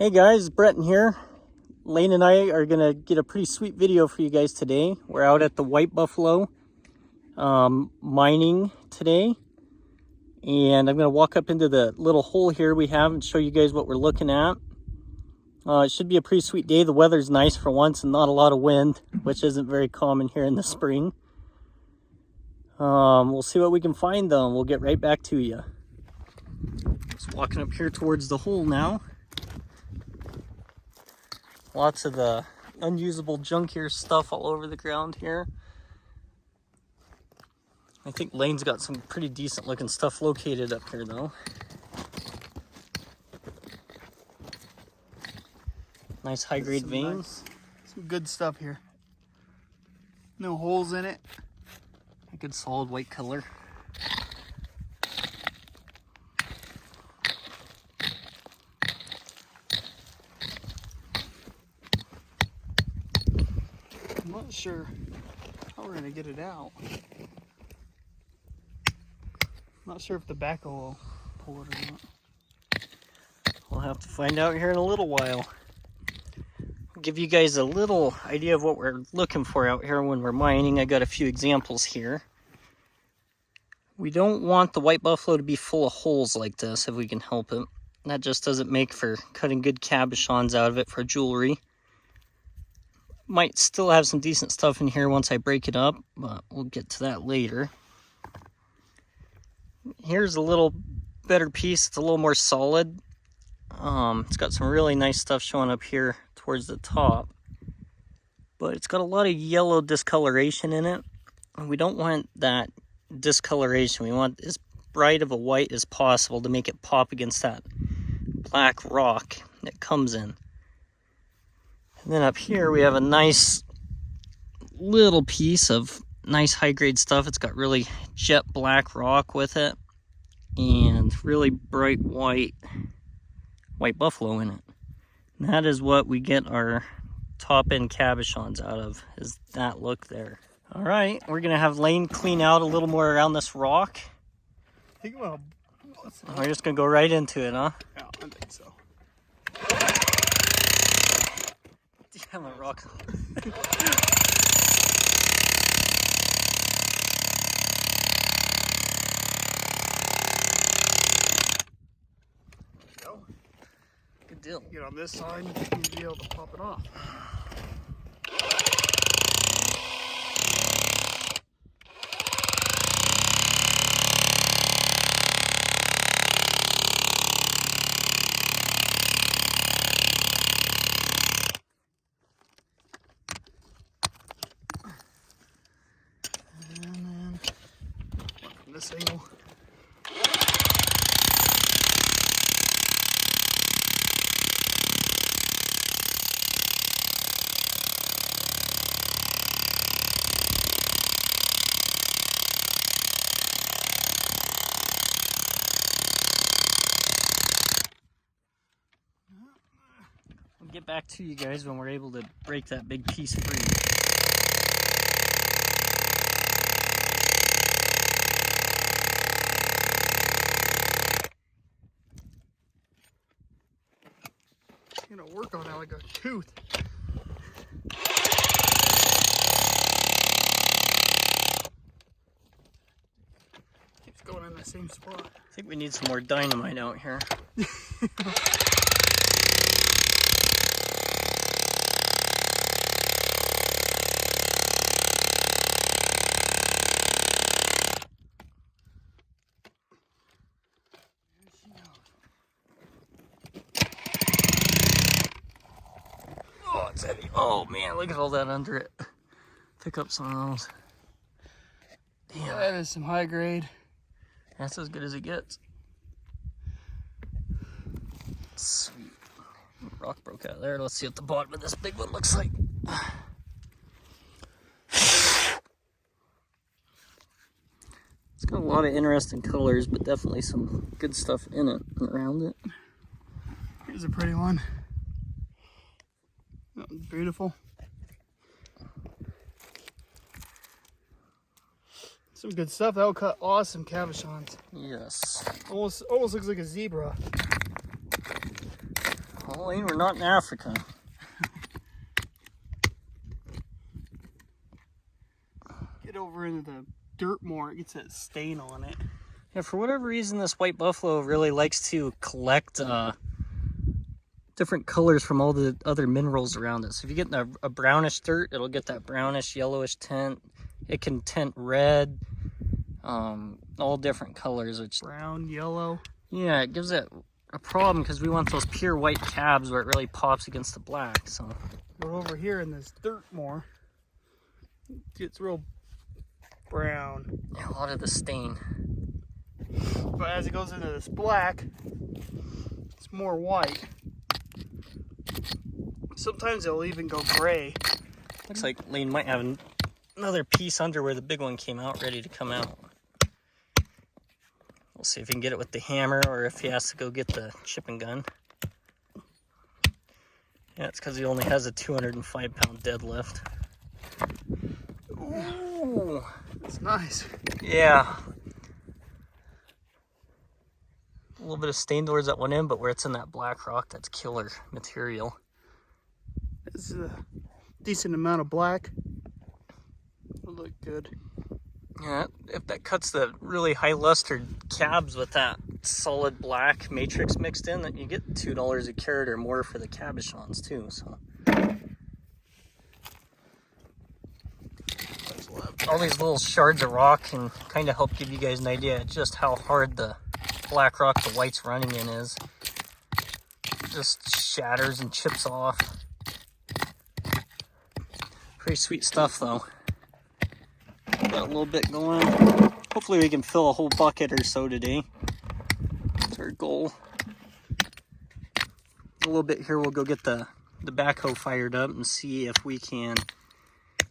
Hey guys, Breton here. Lane and I are gonna get a pretty sweet video for you guys today. We're out at the Whitebuffalo mining today, and I'm gonna walk up into the little hole here we have and show you guys what we're looking at. It should be a pretty sweet day. The weather's nice for once and not a lot of wind, which isn't very common here in the spring. We'll see what we can find though, and we'll get right back to you. Just walking up here towards the hole now. Lots of the unusable junkier stuff all over the ground here. I think Lane's got some pretty decent looking stuff located up here though. Nice high grade veins. Some good stuff here. No holes in it. A good solid white color. I'm not sure how we're gonna get it out. I'm not sure if the backhoe will pull it or not. We'll have to find out here in a little while. I'll give you guys a little idea of what we're looking for out here when we're mining. I got a few examples here. We don't want the Whitebuffalo to be full of holes like this if we can help it. That just doesn't make for cutting good cabochons out of it for jewelry. Might still have some decent stuff in here once I break it up, but we'll get to that later. Here's a little better piece. It's a little more solid. It's got some really nice stuff showing up here towards the top, but it's got a lot of yellow discoloration in it, and we don't want that discoloration. We want as bright of a white as possible to make it pop against that black rock that comes in. And then up here we have a nice little piece of nice high grade stuff. It's got really jet black rock with it and really bright white Whitebuffalo in it. And that is what we get our top end cabochons out of, is that look there. All right, we're gonna have Lane clean out a little more around this rock. We're just gonna go right into it, huh? Yeah, I think so. Damn it, rock. Good deal. Get on this side and be able to pop it off. And then from this angle. We'll get back to you guys when we're able to break that big piece free. I'm gonna work on that like a tooth. Keeps going in the same spot. I think we need some more dynamite out here. Oh, it's heavy. Oh man, look at all that under it. Pick up some of those. Damn. That is some high grade. That's as good as it gets. Sweet. Rock broke out there. Let's see what the bottom of this big one looks like. It's got a lot of interesting colors, but definitely some good stuff in it and around it. Here's a pretty one. That one's beautiful. Some good stuff. That'll cut awesome cabochons. Yes. Almost looks like a zebra. Well, Lane, we're not in Africa. Get over into the dirt more, it gets that stain on it. Yeah, for whatever reason, this white buffalo really likes to collect different colors from all the other minerals around it. So if you get a brownish dirt, it'll get that brownish yellowish tint. It can tint red, all different colors. Which, brown, yellow. yeah, it gives it a problem because we want those pure white cabs where it really pops against the black. So But over here in this dirt more, it gets real brown. yeah, a lot of the stain. But as it goes into this black, it's more white. Sometimes it'll even go gray. Looks like Lane might have another piece under where the big one came out, ready to come out. We'll see if he can get it with the hammer or if he has to go get the chipping gun. Yeah, it's because he only has a 205-pound deadlift. Ooh, It's nice. yeah. A little bit of stain towards that one end, but where it's in that black rock, that's killer material. It's a decent amount of black. It'll look good. Yeah, if that cuts the really high luster cabs with that solid black matrix mixed in, then you get $2 a carat or more for the cabochons too. So all these little shards of rock can kind of help give you guys an idea of just how hard the black rock the white's running in is. It just shatters and chips off. Pretty sweet stuff though. Got a little bit going. Hopefully we can fill a whole bucket or so today. That's our goal. A little bit here, we'll go get the backhoe fired up and see if we can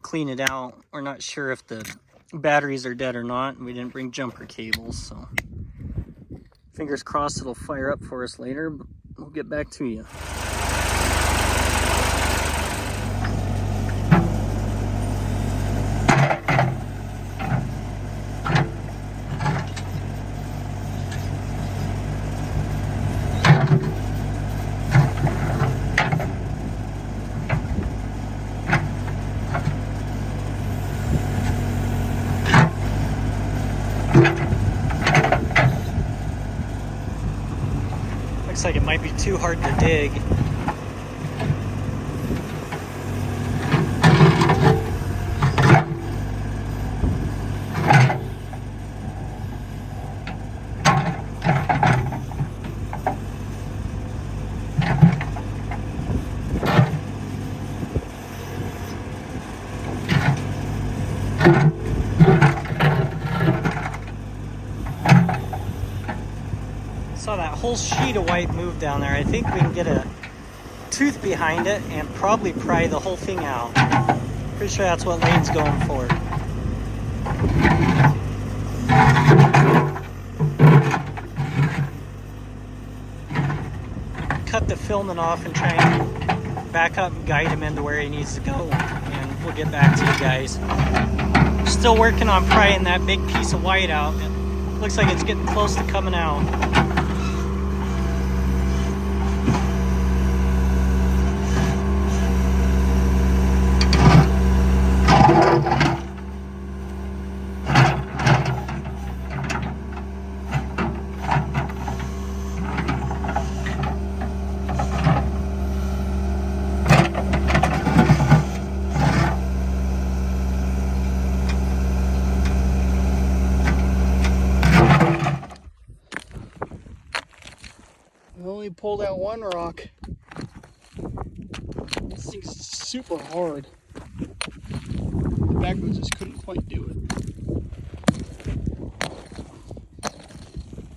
clean it out. We're not sure if the batteries are dead or not, and we didn't bring jumper cables, so fingers crossed it'll fire up for us later, but we'll get back to you. Looks like it might be too hard to dig. Saw that whole sheet of white move down there. I think we can get a tooth behind it and probably pry the whole thing out. Pretty sure that's what Lane's going for. Cut the filament off and try and back up and guide him into where he needs to go, and we'll get back to you guys. Still working on prying that big piece of white out. It looks like it's getting close to coming out. I only pulled out one rock. This thing's super hard. The backhoe just couldn't quite do it.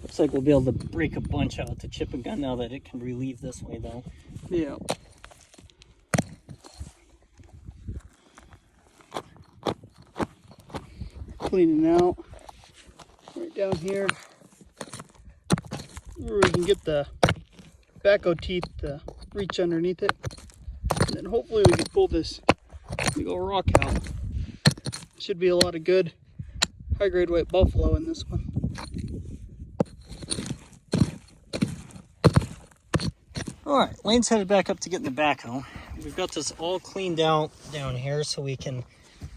Looks like we'll be able to break a bunch out with the chipping gun now that it can relieve this way though. Yeah. Cleaning out right down here where we can get the backhoe teeth to reach underneath it, and then hopefully we can pull this big old rock out. Should be a lot of good high grade white buffalo in this one. All right, Lane's headed back up to get in the backhoe. We've got this all cleaned out down here so we can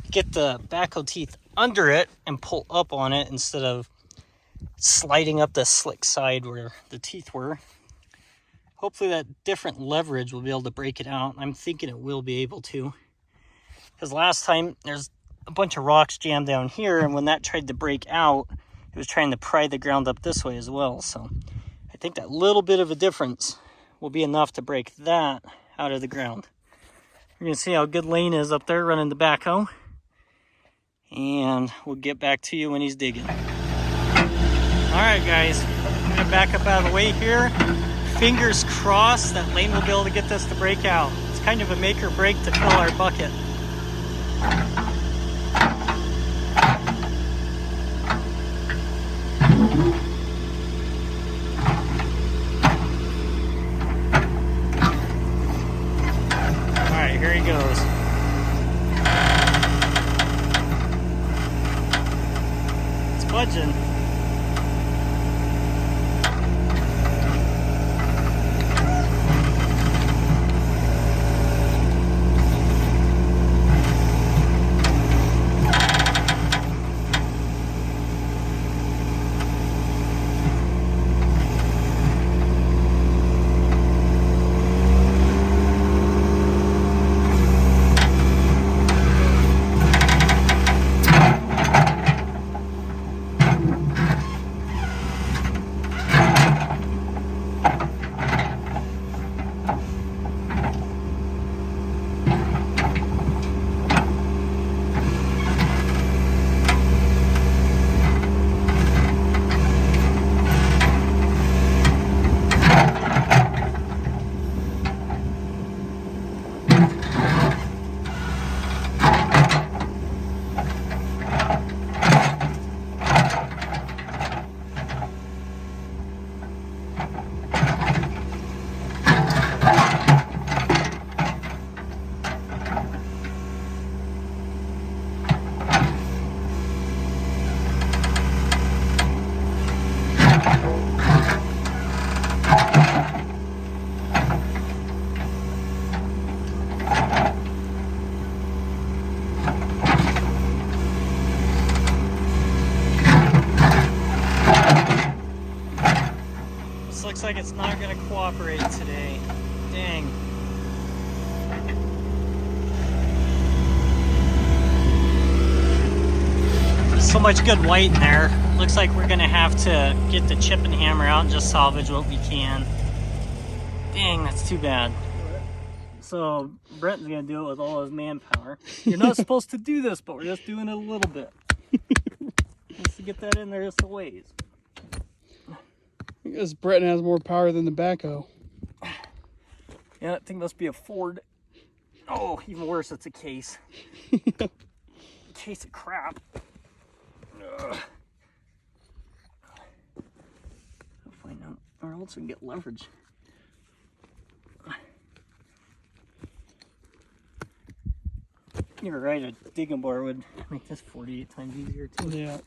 get the backhoe teeth under it and pull up on it instead of sliding up the slick side where the teeth were. Hopefully that different leverage will be able to break it out. I'm thinking it will be able to. Because last time there's a bunch of rocks jammed down here, and when that tried to break out, it was trying to pry the ground up this way as well. So I think that little bit of a difference will be enough to break that out of the ground. You're going to see how good Lane is up there running the backhoe. And we'll get back to you when he's digging. Alright guys, I'm going to back up out of the way here. Fingers crossed that Lane will be able to get this to break out. It's kind of a make or break to fill our bucket. Alright, here he goes. It's budging. Looks like it's not going to cooperate today. Dang. There's so much good white in there. Looks like we're going to have to get the chip and hammer out and just salvage what we can. Dang, that's too bad. So Brett's going to do it with all his manpower. You're not supposed to do this, but we're just doing it a little bit. Just to get that in there just a ways. I guess Breton has more power than the backhoe. Yeah, that thing must be a Ford. Oh, even worse, it's a case. Case of crap. Ugh. I'll find out, or else we can get leverage. You're right, a digging bar would make this 48 times easier too. Yeah.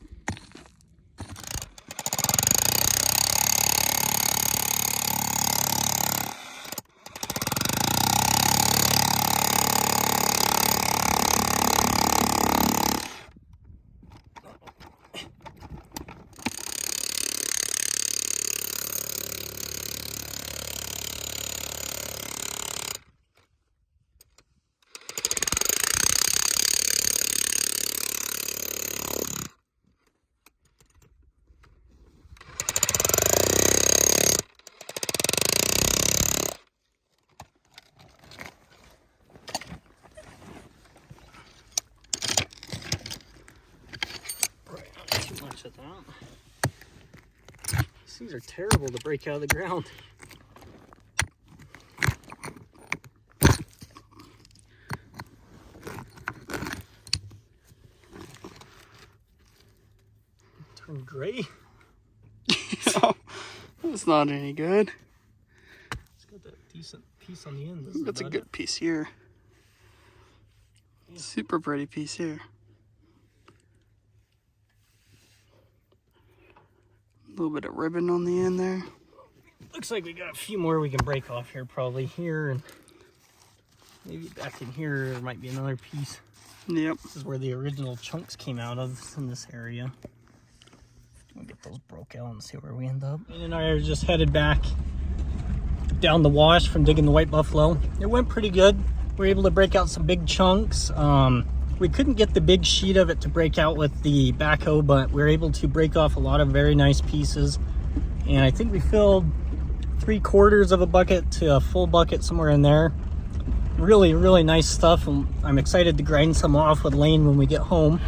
At that. These things are terrible to break out of the ground. Turn gray. Oh, that's not any good. It's got that decent piece on the end. That's a good piece here. Yeah. Super pretty piece here. A little bit of ribbon on the end there. Looks like we got a few more we can break off here, probably here, and maybe back in here there might be another piece. Yep. This is where the original chunks came out of, in this area. We'll get those broke out and see where we end up. Ian and I are just headed back down the wash from digging the Whitebuffalo. It went pretty good. We were able to break out some big chunks. We couldn't get the big sheet of it to break out with the backhoe, but we were able to break off a lot of very nice pieces. And I think we filled 3/4 of a bucket to a full bucket, somewhere in there. Really, really nice stuff. And I'm excited to grind some off with Lane when we get home.